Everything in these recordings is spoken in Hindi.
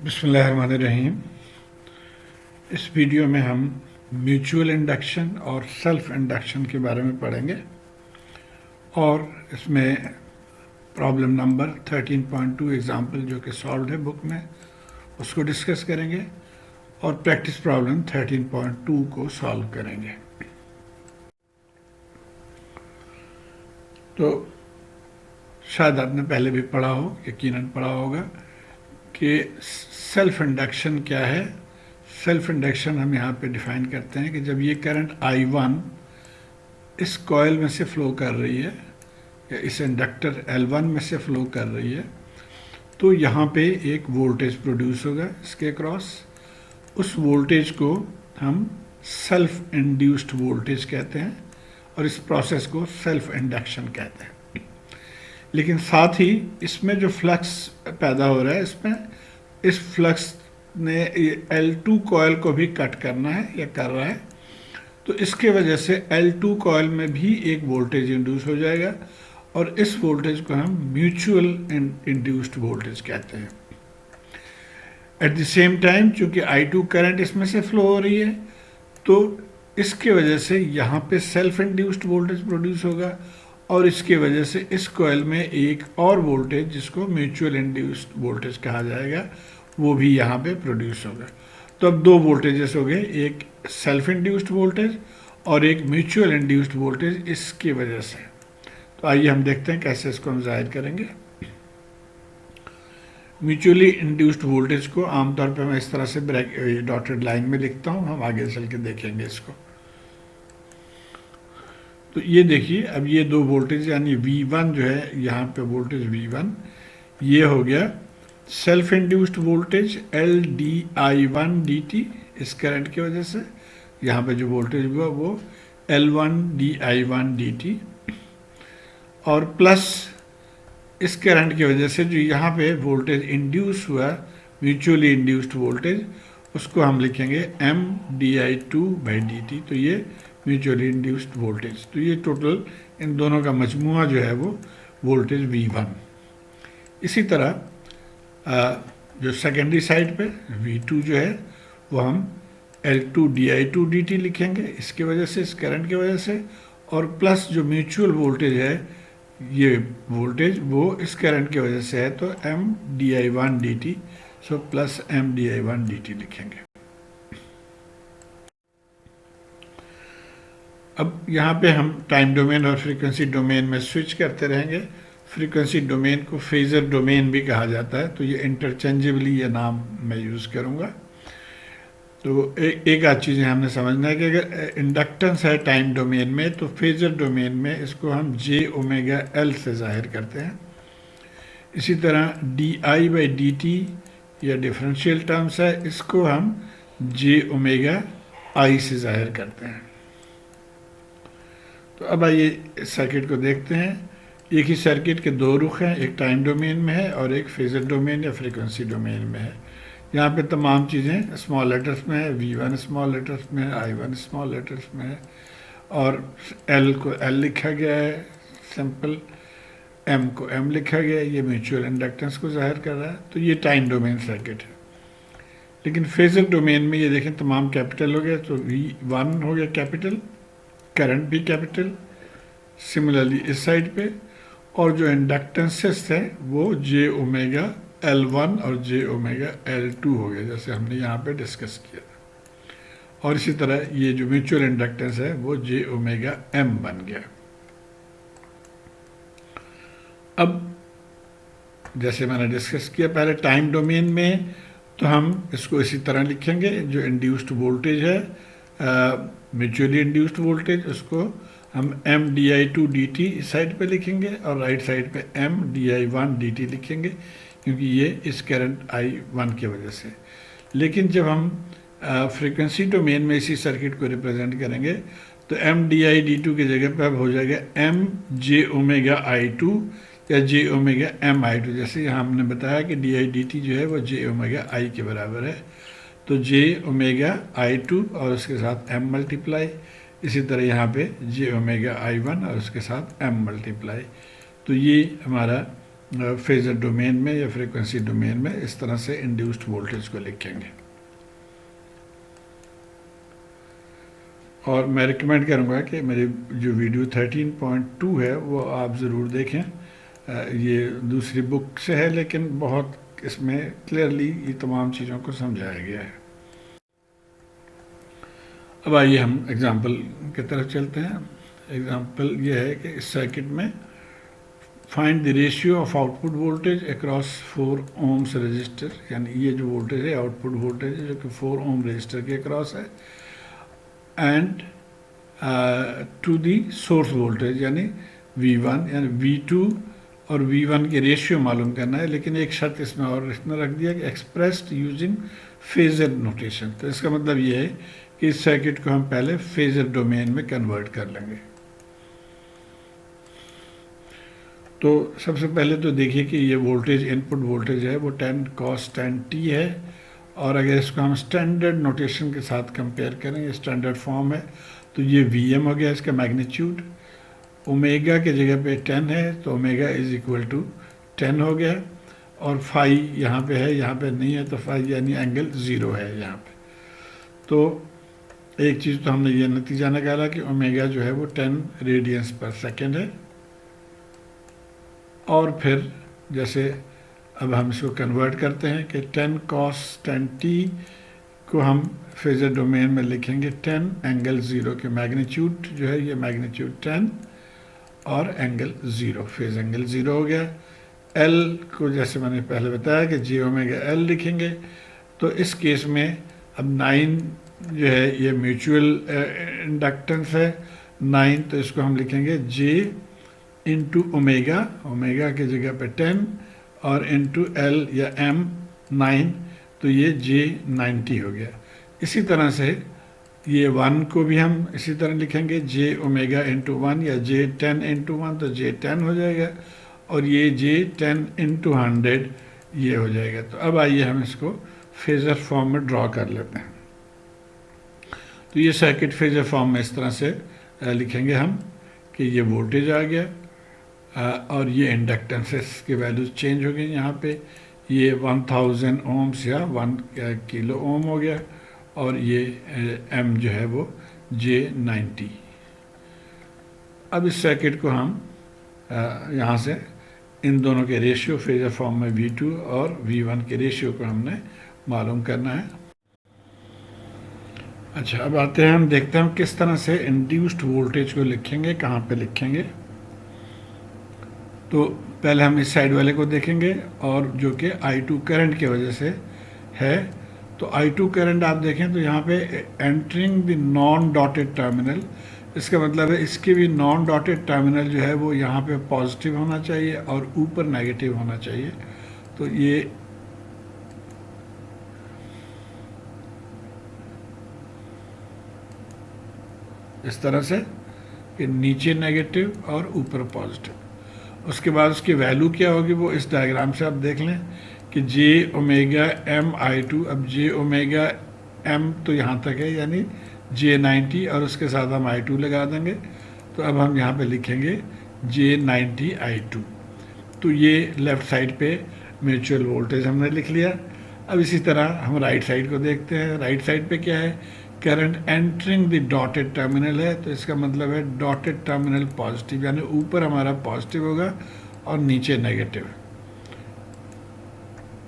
बिस्मिल्लाहिर्रहमानिर्रहीम। इस वीडियो में हम म्यूचुअल इंडक्शन और सेल्फ इंडक्शन के बारे में पढ़ेंगे और इसमें प्रॉब्लम नंबर 13.2 एग्जाम्पल जो कि सॉल्व है बुक में उसको डिस्कस करेंगे और प्रैक्टिस प्रॉब्लम 13.2 को सॉल्व करेंगे। तो शायद आपने पहले भी पढ़ा हो, यकीनन पढ़ा होगा कि सेल्फ इंडक्शन क्या है। सेल्फ इंडक्शन हम यहाँ पे डिफाइन करते हैं कि जब ये करंट I1 इस कॉइल में से फ्लो कर रही है या इस इंडक्टर L1 में से फ्लो कर रही है तो यहाँ पे एक वोल्टेज प्रोड्यूस होगा इसके क्रॉस। उस वोल्टेज को हम सेल्फ इंड्यूस्ड वोल्टेज कहते हैं और इस प्रोसेस को सेल्फ इंडक्शन कहते हैं। लेकिन साथ ही इसमें जो फ्लक्स पैदा हो रहा है इसमें इस फ्लक्स ने L2 कॉइल को भी कट करना है या कर रहा है, तो इसके वजह से L2 कॉइल में भी एक वोल्टेज इंड्यूस हो जाएगा और इस वोल्टेज को हम म्यूचुअल इंड्यूस्ड वोल्टेज कहते हैं। एट द सेम टाइम चूंकि I2 करंट इसमें से फ्लो हो रही है तो इसके वजह से यहाँ पे सेल्फ इंड्यूस्ड वोल्टेज प्रोड्यूस होगा और इसके वजह से इस कॉइल में एक और वोल्टेज जिसको म्यूचुअल इंड्यूस्ड वोल्टेज कहा जाएगा वो भी यहाँ पे प्रोड्यूस होगा। तो अब दो वोल्टेजेस हो गए, एक सेल्फ इंड्यूस्ड वोल्टेज और एक म्यूचुअल इंड्यूस्ड वोल्टेज इसकी वजह से। तो आइए हम देखते हैं कैसे इसको हम जाहिर करेंगे। म्यूचुअली इंड्यूस्ड वोल्टेज को आमतौर पर मैं इस तरह से डॉटेड लाइन में लिखता हूँ, हम आगे चल के देखेंगे इसको। तो ये देखिए, अब ये दो वोल्टेज यानी V1 जो है यहाँ पे वोल्टेज V1 ये हो गया self induced voltage LdI1 dt इस करंट की वजह से। यहाँ पे जो वोल्टेज हुआ वो L1 dI1 dt और प्लस इस करंट की वजह से जो यहाँ पे वोल्टेज इंड्यूस हुआ म्यूचुअली इंड्यूस्ड वोल्टेज उसको हम लिखेंगे M dI2 dt। तो ये म्यूचुअली इंड्यूस्ड वोल्टेज, तो ये टोटल इन दोनों का मजमुआ जो है वो वोल्टेज V1। इसी तरह जो सेकेंडरी साइड पे V2 जो है वो हम L2 dI2 dt लिखेंगे इसकी वजह से, इस करंट की वजह से, और प्लस जो म्यूचुअल वोल्टेज है ये वोल्टेज वो इस करंट की वजह से है तो M dI1 dt, so plus M dI1 dt लिखेंगे। अब यहाँ पे हम टाइम डोमेन और फ्रीक्वेंसी डोमेन में स्विच करते रहेंगे। फ्रीक्वेंसी डोमेन को फेजर डोमेन भी कहा जाता है, तो ये इंटरचेंजेबली ये नाम मैं यूज़ करूँगा। तो एक आध चीज़ें हमने समझना है कि अगर इंडक्टेंस है टाइम डोमेन में तो फेजर डोमेन में इसको हम j⍵L से जाहिर करते हैं। इसी तरह di/dt या डिफरेंशियल टर्म्स है, इसको हम j⍵I से जाहिर करते हैं। तो अब आइए सर्किट को देखते हैं। एक ही सर्किट के दो रुख हैं, एक टाइम डोमेन में है और एक फेजर डोमेन या फ्रीक्वेंसी डोमेन में है। यहाँ पे तमाम चीज़ें स्मॉल लेटर्स में है, V1 स्मॉल लेटर्स में है, I1 स्मॉल लेटर्स में है और L को L लिखा गया है सिंपल, M को M लिखा गया है, ये म्यूचुअल इंडक्टेंस को जाहिर कर रहा है। तो ये टाइम डोमेन सर्किट है। लेकिन फेजर डोमेन में ये देखें तमाम कैपिटल हो गया, तो V1 हो गया कैपिटल, करंट भी कैपिटल, सिमिलरली इस साइड पे, और जो इंडक्टेंसेस थे वो j⍵L1 और j⍵L2 हो गया जैसे हमने यहाँ पे डिस्कस किया था। और इसी तरह ये जो म्यूचुअल इंडक्टेंस है वो j⍵M बन गया। अब जैसे मैंने डिस्कस किया पहले टाइम डोमेन में, तो हम इसको इसी तरह लिखेंगे, जो इंड्यूस्ड वोल्टेज है म्यूचुअली इंड्यूस्ड वोल्टेज उसको हम M dI2 dt इस साइड पे लिखेंगे और राइट साइड पे M dI1 dt लिखेंगे क्योंकि ये इस करंट I1 की वजह से। लेकिन जब हम फ्रीक्वेंसी डोमेन में इसी सर्किट को रिप्रेजेंट करेंगे तो M dI/dt की जगह पे अब हो जाएगा M j⍵I2 या j⍵MI2। जैसे यहाँ हमने बताया कि dI/dt जो है वो j⍵I के बराबर है, तो j⍵I2 और उसके साथ M मल्टीप्लाई, इसी तरह यहाँ पे j⍵I1 और उसके साथ M मल्टीप्लाई। तो ये हमारा फेजर डोमेन में या फ्रीक्वेंसी डोमेन में इस तरह से इंड्यूस्ड वोल्टेज को लिखेंगे। और मैं रिकमेंड करूँगा कि मेरी जो वीडियो 13.2 है वो आप ज़रूर देखें। ये दूसरी बुक से है लेकिन बहुत इसमें क्लियरली ये तमाम चीज़ों को समझाया गया है। अब आइए हम एग्ज़ाम्पल की तरफ चलते हैं। एग्ज़ाम्पल ये है कि इस सर्किट में find the ratio of output voltage across 4 ohms resistor, यानी ये जो वोल्टेज है आउटपुट वोल्टेज है जो कि 4 ओम रजिस्टर के अक्रॉस है, and to the source voltage यानी V1 यानी V2 और V1 के रेशियो मालूम करना है। लेकिन एक शर्त इसमें और इसमें रख दिया कि एक्सप्रेस्ड यूजिंग फेजर नोटेशन। तो इसका मतलब ये है कि इस सर्किट को हम पहले फेजर डोमेन में कन्वर्ट कर लेंगे। तो सबसे पहले तो देखिए कि ये वोल्टेज इनपुट वोल्टेज है वो 10 cos 10t है, और अगर इसको हम स्टैंडर्ड नोटेशन के साथ कंपेयर करें, ये स्टैंडर्ड फॉर्म है, तो ये Vm हो गया इसका मैग्नीट्यूड। ओमेगा के जगह पे 10 है तो ओमेगा इज इक्वल टू 10 हो गया, और फाई यहाँ पे है, यहाँ पे नहीं है, तो फाई यानी एंगल 0 है यहाँ पे। तो एक चीज़ तो हमने ये नतीजा निकाला कि ओमेगा जो है वो 10 रेडियंस पर सेकेंड है। और फिर जैसे अब हम इसको कन्वर्ट करते हैं कि 10 cos 10t को हम फेजर डोमेन में लिखेंगे 10 एंगल 0 के मैग्नीट्यूड जो है ये मैग्नीट्यूड 10 और एंगल 0, फेज एंगल 0 हो गया। L को जैसे मैंने पहले बताया कि j ओमेगा L लिखेंगे। तो इस केस में अब 9 जो है ये म्यूचुअल इंडक्टेंस है 9, तो इसको हम लिखेंगे j इंटू ओमेगा, ओमेगा की जगह पे 10 और इंटू L या M 9, तो ये J90 हो गया। इसी तरह से ये 1 को भी हम इसी तरह लिखेंगे J ओमेगा इंटू 1 या J10 इंटू 1, तो J10 हो जाएगा, और ये J10 इंटू 100 ये हो जाएगा। तो अब आइए हम इसको फेजर फॉर्म में ड्रॉ कर लेते हैं। तो ये सर्किट फेजर फॉर्म में इस तरह से लिखेंगे हम कि ये वोल्टेज आ गया, और ये इंडक्टेंसेस की वैल्यूज चेंज हो गई। यहाँ पे ये 1000 ओम्स या 1 किलो ओम हो गया, और ये M जो है वो J90। अब इस सर्किट को हम यहाँ से इन दोनों के रेशियो फेजर फॉर्म में V2 और V1 के रेशियो को हमने मालूम करना है। अच्छा, अब आते हैं हम देखते हैं हम किस तरह से इंड्यूस्ड वोल्टेज को लिखेंगे, कहाँ पे लिखेंगे। तो पहले हम इस साइड वाले को देखेंगे, और जो कि I2 करंट की वजह से है। तो I2 करंट आप देखें तो यहाँ पे entering the non dotted terminal, इसका मतलब है इसके भी नॉन डॉटेड टर्मिनल जो है वो यहाँ पे पॉजिटिव होना चाहिए और ऊपर नेगेटिव होना चाहिए। तो ये इस तरह से कि नीचे नेगेटिव और ऊपर पॉजिटिव। उसके बाद उसकी वैल्यू क्या होगी वो इस डायग्राम से आप देख लें कि J ओमेगा M I2, अब J ओमेगा M तो यहाँ तक है यानी J90, और उसके साथ हम I2 लगा देंगे। तो अब हम यहाँ पे लिखेंगे J90 I2। तो ये लेफ़्ट साइड पे म्यूचुअल वोल्टेज हमने लिख लिया। अब इसी तरह हम राइट साइड को देखते हैं। राइट साइड पे क्या है, current entering the dotted terminal है, तो इसका मतलब है डॉटेड टर्मिनल पॉजिटिव, यानी ऊपर हमारा पॉजिटिव होगा और नीचे नेगेटिव।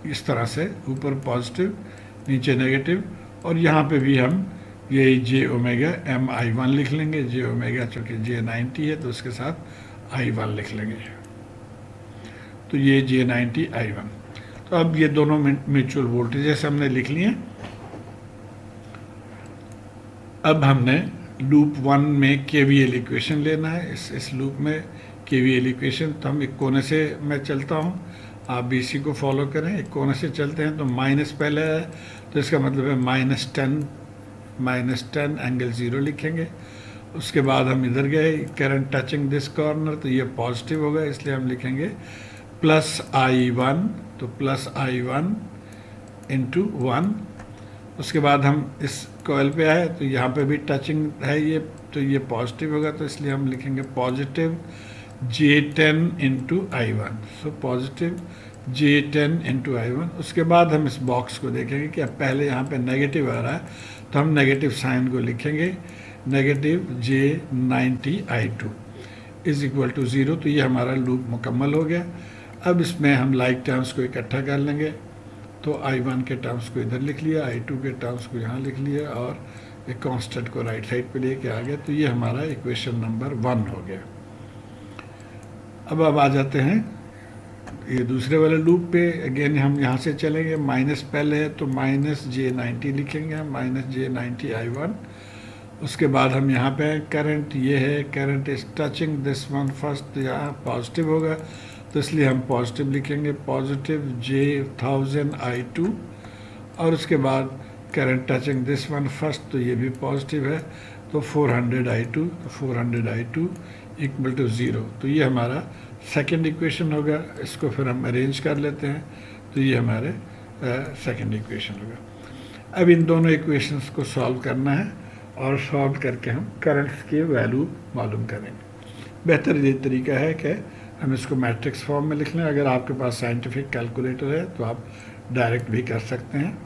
इस तरह से ऊपर पॉजिटिव नीचे नेगेटिव। और यहाँ पे भी हम यही J ओमेगा M I1 लिख लेंगे। J ओमेगा चूँकि J90 है तो उसके साथ I1 लिख लेंगे। तो ये J90 I1। तो अब ये दोनों म्यूचुअल वोल्टेजेस हमने लिख लिए। अब हमने लूप 1 में KVL इक्वेशन लेना है। इस लूप में KVL इक्वेशन, तो हम एक कोने से मैं चलता हूँ, आप भी इसी को फॉलो करें। एक कोने से चलते हैं तो माइनस पहले है, तो इसका मतलब है -10 एंगल 0 लिखेंगे। उसके बाद हम इधर गए, करंट टचिंग दिस कॉर्नर, तो ये पॉजिटिव होगा इसलिए हम लिखेंगे +I1, तो +I1 इंटू 1। उसके बाद हम इस कॉइल पे आए तो यहाँ पे भी टचिंग है ये, तो ये पॉजिटिव होगा तो इसलिए हम लिखेंगे positive J10 into I1, so positive J10 into I1। उसके बाद हम इस बॉक्स को देखेंगे कि अब पहले यहाँ पे नेगेटिव आ रहा है, तो हम नेगेटिव साइन को लिखेंगे, negative J90 I2 is equal to 0। तो ये हमारा लूप मुकम्मल हो गया। अब इसमें हम लाइक टर्म्स को इकट्ठा कर लेंगे, तो I1 के टर्म्स को इधर लिख लिया, I2 के टर्म्स को यहाँ लिख लिया और एक कांस्टेंट को राइट साइड पे लेके आ गया। तो ये हमारा इक्वेशन नंबर 1 हो गया। अब आ जाते हैं ये दूसरे वाले लूप पे। अगेन हम यहाँ से चलेंगे, माइनस पहले है तो माइनस J90 लिखेंगे, माइनस J90 I1। उसके बाद हम यहाँ पे करंट ये है, current is touching this one first, तो यहाँ पॉजिटिव होगा तो इसलिए हम पॉजिटिव लिखेंगे, पॉजिटिव J1000 I2। और उसके बाद current touching this one first, तो ये भी पॉजिटिव है, तो 400 I2, तो 400 I2 इक्वल टू 0। तो ये हमारा सेकेंड इक्वेशन होगा। इसको फिर हम अरेंज कर लेते हैं, तो ये हमारे सेकेंड इक्वेशन होगा। अब इन दोनों इक्वेशंस को सॉल्व करना है और सॉल्व करके हम करंट्स की वैल्यू मालूम करेंगे। बेहतर ये तरीका है कि हम इसको मैट्रिक्स फॉर्म में लिख लें। अगर आपके पास साइंटिफिक कैलकुलेटर है तो आप डायरेक्ट भी कर सकते हैं।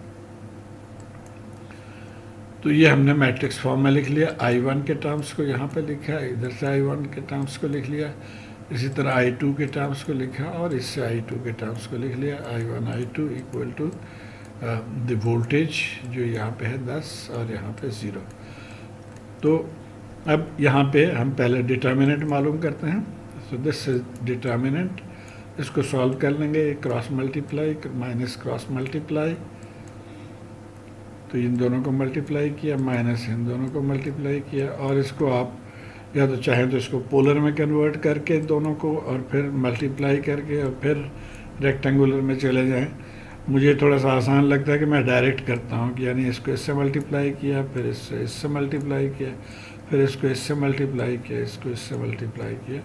तो ये हमने मैट्रिक्स फॉर्म में लिख लिया, I1 के टर्म्स को यहाँ पे लिखा, इधर से I1 के टर्म्स को लिख लिया, इसी तरह I2 के टर्म्स को लिखा और इससे I2 के टर्म्स को लिख लिया। I1 I2 equal to the voltage जो यहाँ पे है 10 और यहाँ पे 0। तो अब यहाँ पे हम पहले डिटर्मिनेंट मालूम करते हैं। सो दिस इज डिटर्मिनेंट, इसको सॉल्व कर लेंगे, cross multiply minus cross multiply, तो इन दोनों को मल्टीप्लाई किया, माइनस इन दोनों को मल्टीप्लाई किया। और इसको आप या तो चाहें तो इसको पोलर में कन्वर्ट करके दोनों को और फिर मल्टीप्लाई करके और फिर रेक्टेंगुलर में चले जाएं। मुझे थोड़ा सा आसान लगता है कि मैं डायरेक्ट करता हूँ कि यानी इसको इससे मल्टीप्लाई किया, फिर इससे मल्टीप्लाई किया, फिर इसको इससे मल्टीप्लाई किया, इसको इससे मल्टीप्लाई किया,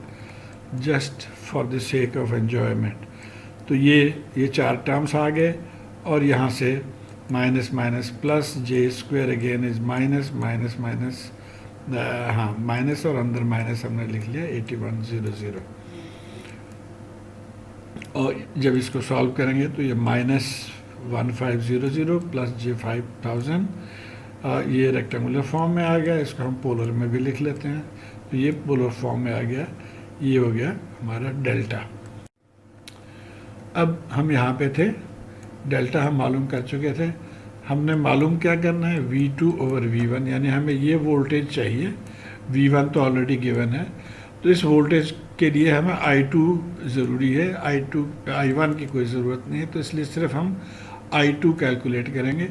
just for the sake of enjoyment. तो ये 4 टर्म्स आ गए और यहाँ से minus minus plus, J square again is minus, minus minus हाँ माइनस और अंदर माइनस हमने लिख लिया 8100। और जब इसको सॉल्व करेंगे तो ये माइनस 1500 प्लस J5000, ये रेक्टेंगुलर फॉर्म में आ गया। इसको हम पोलर में भी लिख लेते हैं, तो ये पोलर फॉर्म में आ गया। ये हो गया हमारा डेल्टा। अब हम यहाँ पे थे, डेल्टा हम मालूम कर चुके थे। हमने मालूम क्या करना है, V2 ओवर V1, यानी हमें ये वोल्टेज चाहिए। V1 तो ऑलरेडी गिवन है, तो इस वोल्टेज के लिए हमें I2 ज़रूरी है, I1 की कोई ज़रूरत नहीं है, तो इसलिए सिर्फ हम I2 कैलकुलेट करेंगे।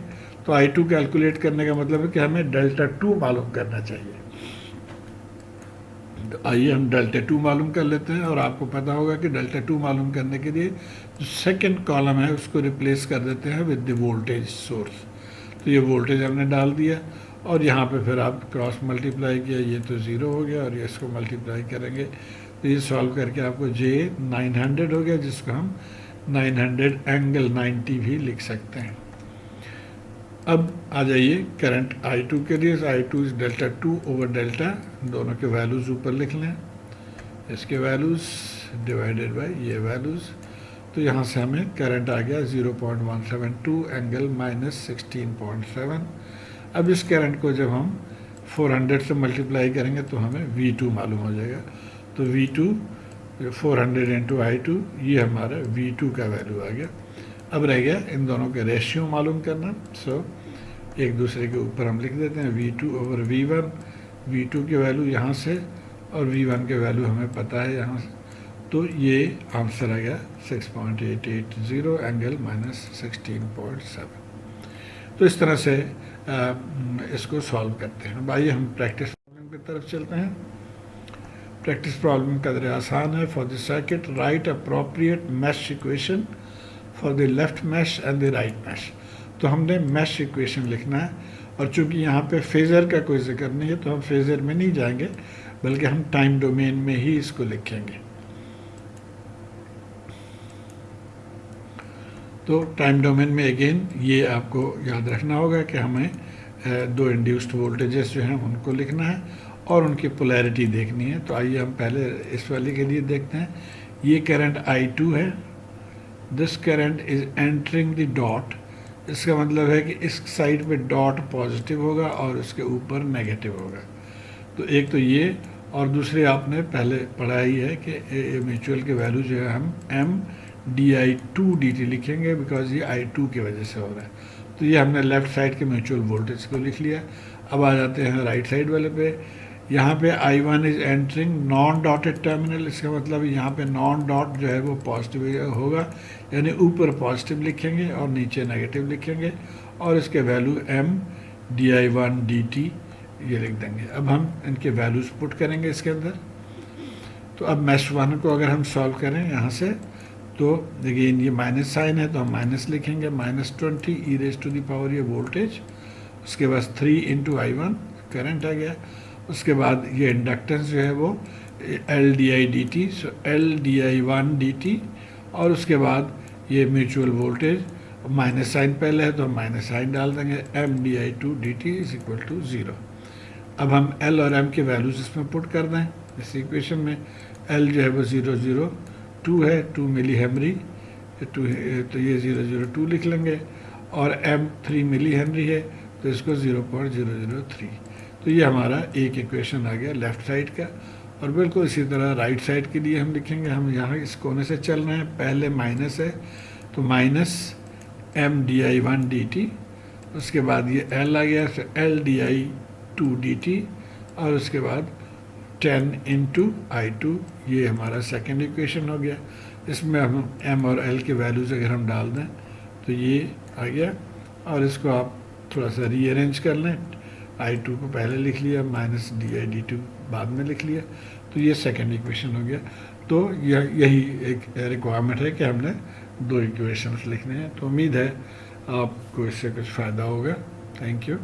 तो I2 कैलकुलेट करने का मतलब है कि हमें डेल्टा 2 मालूम करना चाहिए। तो आइए हम डेल्टा 2 मालूम कर लेते हैं। और आपको पता होगा कि डेल्टा 2 मालूम करने के लिए जो सेकंड कॉलम है उसको रिप्लेस कर देते हैं विद द वोल्टेज सोर्स। तो ये वोल्टेज हमने डाल दिया और यहाँ पे फिर आप क्रॉस मल्टीप्लाई किया, ये तो 0 हो गया और ये इसको मल्टीप्लाई करेंगे तो ये सॉल्व करके आपको J900 हो गया, जिसको हम 900 एंगल 90 भी लिख सकते हैं। अब आ जाइए करंट I2 के लिए। I2 is delta 2 over delta, दोनों के वैल्यूज़ ऊपर लिख लें, इसके वैल्यूज़ डिवाइडेड बाय ये वैल्यूज़। तो यहाँ से हमें करंट आ गया 0.172 एंगल माइनस 16.7। अब इस करंट को जब हम 400 से मल्टीप्लाई करेंगे तो हमें V2 मालूम हो जाएगा। तो V2 400 इंटू I2, ये हमारा V2 का वैल्यू आ गया। अब रह गया इन दोनों के रेशियो मालूम करना। सो एक दूसरे के ऊपर हम लिख देते हैं V2 ओवर V1। V2 की वैल्यू यहाँ से और V1 के वैल्यू हमें पता है यहाँ से, तो ये आंसर आ गया 6.880 एंगल माइनस 16.7। तो इस तरह से इसको सॉल्व करते हैं। आइए हम प्रैक्टिस प्रॉब्लम की तरफ चलते हैं। प्रैक्टिस प्रॉब्लम कदर आसान है। For the circuit write appropriate mesh equation for the left mesh and the right mesh. तो हमने मैश इक्वेशन लिखना है और चूंकि यहाँ पे फेज़र का कोई जिक्र नहीं है तो हम फेज़र में नहीं जाएंगे, बल्कि हम टाइम डोमेन में ही इसको लिखेंगे। तो टाइम डोमेन में अगेन ये आपको याद रखना होगा कि हमें 2 इंड्यूस्ड वोल्टेजेस जो हैं उनको लिखना है और उनकी पोलैरिटी देखनी है। तो आइए हम पहले इस वाले के लिए देखते हैं। ये करंट I2 है, this current is entering the dot. इसका मतलब है कि इस साइड पे डॉट पॉजिटिव होगा और इसके ऊपर नेगेटिव होगा। तो एक तो ये, और दूसरे आपने पहले पढ़ा ही है कि म्यूचुअल के वैल्यू जो है हम MdI2dt लिखेंगे, बिकॉज ये I2 की वजह से हो रहा है। तो ये हमने लेफ्ट साइड के म्यूचुअल वोल्टेज को लिख लिया। अब आ जाते हैं राइट साइड वाले पे। यहाँ पे I1 is entering non dotted terminal. इसका मतलब यहाँ पे नॉन डॉट जो है वो पॉजिटिव होगा, यानी ऊपर पॉजिटिव लिखेंगे और नीचे नेगेटिव लिखेंगे, और इसके वैल्यू MdI1dt ये लिख देंगे। अब हम इनके वैल्यूज़ पुट करेंगे इसके अंदर। तो अब मैश 1 को अगर हम सॉल्व करें यहाँ से, तो देखिए ये माइनस साइन है तो हम माइनस लिखेंगे, -20 e⁻⁴ ये वोल्टेज, उसके बाद 3 × I1 करंट आ गया। उसके बाद ये इंडक्टेंस जो है वो LdI/dt, सो LdI1dt, और उसके बाद ये म्यूचुअल वोल्टेज, माइनस साइन पहले है तो हम माइनस साइन डाल देंगे, MdI2dt = 0। अब हम L और M के वैल्यूज इसमें पुट कर दें इस इक्वेशन में। L जो है वो 002 है, 2 मिली हेनरी, तो ये 002 लिख लेंगे, और M 3 मिली हेनरी है तो इसको 0.003। तो ये हमारा एक इक्वेशन आ गया लेफ़्ट साइड का। और बिल्कुल इसी तरह राइट साइड के लिए हम लिखेंगे। हम यहाँ इस कोने से चल रहे हैं, पहले माइनस है तो -MdI1dt, उसके बाद ये L आ गया तो LdI2dt, और उसके बाद 10 × I2, ये हमारा सेकेंड इक्वेशन हो गया। इसमें हम M और L के वैल्यूज़ अगर हम डाल दें तो ये आ गया, और इसको आप थोड़ा सा रीअरेंज कर लें। I2 को पहले लिख लिया, -dI/dt बाद में लिख लिया, तो ये सेकेंड इक्वेशन हो गया। तो यही एक रिक्वायरमेंट है कि हमने 2 इक्वेशंस लिखने हैं। तो उम्मीद है आपको इससे कुछ फ़ायदा होगा। Thank you.